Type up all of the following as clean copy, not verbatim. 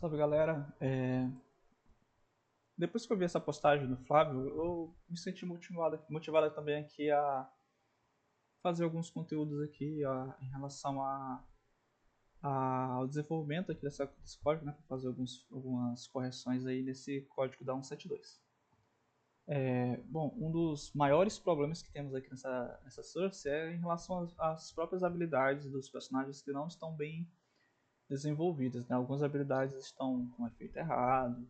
Salve galera, depois que eu vi essa postagem do Flávio, eu me senti motivado também aqui a fazer alguns conteúdos aqui em relação ao desenvolvimento aqui desse código, né, para fazer algumas correções aí nesse código da 172. Bom, um dos maiores problemas que temos aqui nessa source é em relação às próprias habilidades dos personagens que não estão bem desenvolvidas, né? Algumas habilidades estão com efeito errado.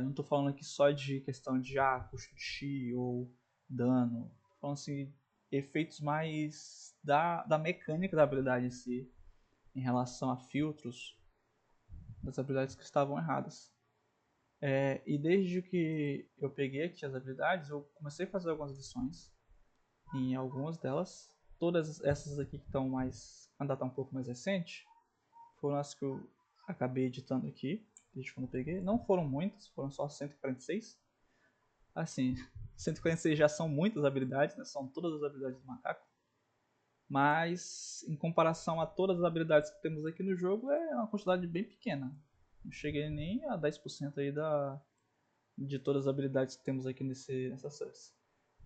Não estou falando aqui só de questão de custo de chi ou dano. Tô falando assim, efeitos mais da mecânica da habilidade em si, em relação a filtros das habilidades que estavam erradas. E desde que eu peguei aqui as habilidades, eu comecei a fazer algumas edições em algumas delas. Todas essas aqui que estão mais, a data um pouco mais recente, foram as que eu acabei editando aqui, desde quando eu peguei. Não foram muitas, foram só 146. Assim, 146 já são muitas habilidades, né? São todas as habilidades do macaco. Mas, em comparação a todas as habilidades que temos aqui no jogo, é uma quantidade bem pequena. Não cheguei nem a 10% aí de todas as habilidades que temos aqui nessa source.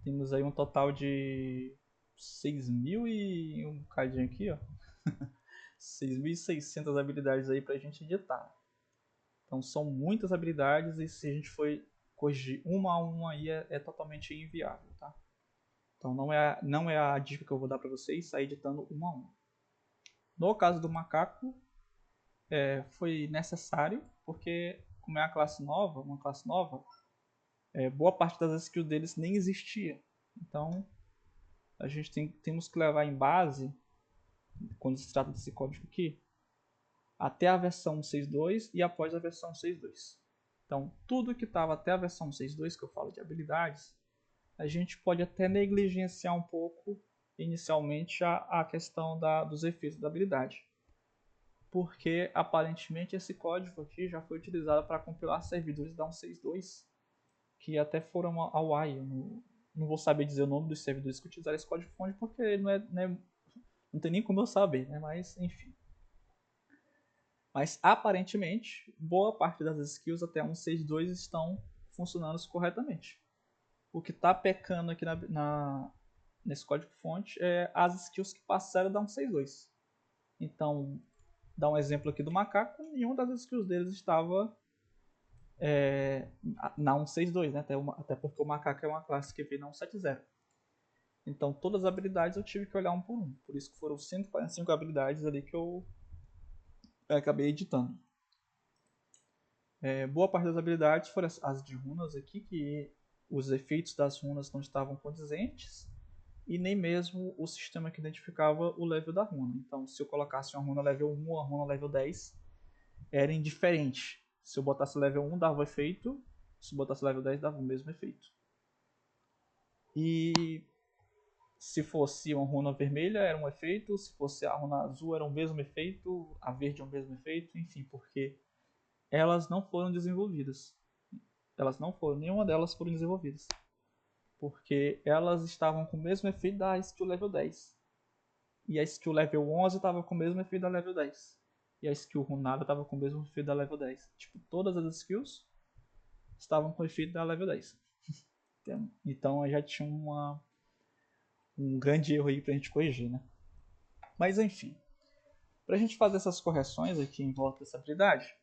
Temos aí um total de 6.000 e um cadinho aqui, ó. 6.600 habilidades aí pra gente editar. Então são muitas habilidades e se a gente for corrigir uma a uma aí é totalmente inviável, tá? Então não é a dica que eu vou dar para vocês, sair editando uma a uma. No caso do macaco, foi necessário, porque como é uma classe nova, boa parte das skills deles nem existia. Então a gente temos que levar em base, quando se trata desse código aqui, até a versão 6.2 e após a versão 6.2. Então, tudo que estava até a versão 6.2, que eu falo de habilidades, a gente pode até negligenciar um pouco inicialmente a questão dos efeitos da habilidade. Porque aparentemente esse código aqui já foi utilizado para compilar servidores da 1.6.2, que até foram ao AI. Eu não vou saber dizer o nome dos servidores que utilizaram esse código fonte porque não tem nem como eu saber, né? Mas enfim. Mas aparentemente, boa parte das skills até 1.6.2 estão funcionando corretamente. O que está pecando aqui nesse código-fonte é as skills que passaram da 1.6.2. Então, dá um exemplo aqui do macaco, nenhuma das skills deles estava na 1.6.2, né? Até porque o macaco é uma classe que veio na 1.7.0. Então, todas as habilidades eu tive que olhar um por um. Por isso que foram 145 habilidades ali que eu acabei editando. Boa parte das habilidades foram as de runas aqui, que os efeitos das runas não estavam condizentes e nem mesmo o sistema que identificava o level da runa. Então, se eu colocasse uma runa level 1 ou uma runa level 10, era indiferente. Se eu botasse level 1 dava o efeito, se eu botasse level 10 dava o mesmo efeito. E se fosse uma runa vermelha era um efeito, se fosse a runa azul era o mesmo efeito, a verde é o mesmo efeito, enfim, porque elas não foram desenvolvidas. Nenhuma delas foram desenvolvidas. Porque elas estavam com o mesmo efeito da skill level 10. E a skill level 11 estava com o mesmo efeito da level 10. E a skill runada estava com o mesmo efeito da level 10. Tipo, todas as skills estavam com o efeito da level 10. Então já tinha um grande erro aí pra gente corrigir, né? Mas enfim, pra gente fazer essas correções aqui em volta dessa habilidade,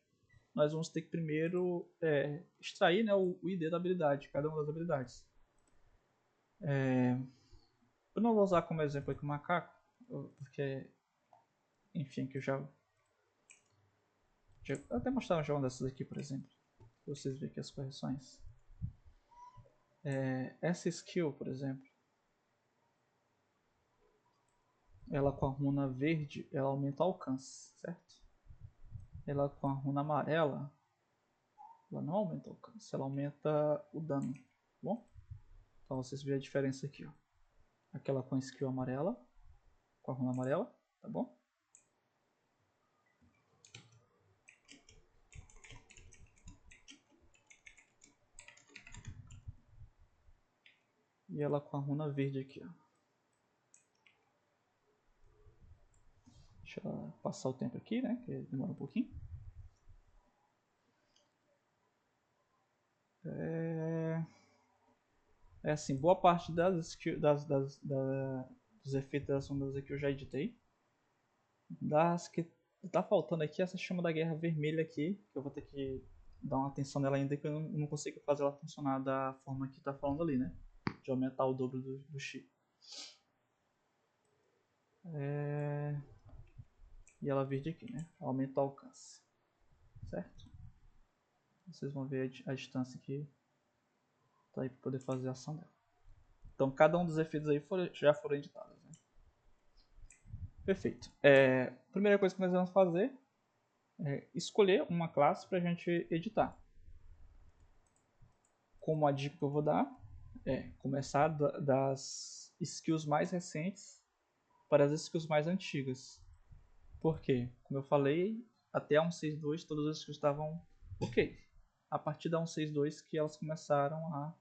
nós vamos ter que primeiro extrair, né, o ID da habilidade, cada uma das habilidades. Eu não vou usar como exemplo aqui o macaco, porque, enfim, que eu já até mostrar já uma dessas aqui, por exemplo, para vocês verem aqui as correções. Essa skill, por exemplo, ela com a runa verde, ela aumenta o alcance, certo? Ela com a runa amarela, ela não aumenta o alcance, ela aumenta o dano, tá bom? Então vocês veem a diferença aqui, ó. Aquela com a skill amarela, com a runa amarela, tá bom? E ela com a runa verde aqui, ó. Deixa eu passar o tempo aqui, né? Que demora um pouquinho. É assim, boa parte dos efeitos das ondas aqui eu já editei. Das que tá faltando aqui, essa chama da guerra vermelha aqui, que eu vou ter que dar uma atenção nela ainda, que eu não consigo fazer ela funcionar da forma que tá falando ali, né? De aumentar o dobro do X. E ela vir de aqui, né? Aumenta o alcance. Certo? Vocês vão ver a distância aqui. Tá aí para poder fazer a ação dela. Então cada um dos efeitos aí já foram editados. Né? Perfeito. A primeira coisa que nós vamos fazer é escolher uma classe para a gente editar. Como a dica que eu vou dar é começar das skills mais recentes para as skills mais antigas. Por quê? Como eu falei, até a 1.6.2 todas as skills estavam ok. A partir da 1.6.2 que elas começaram a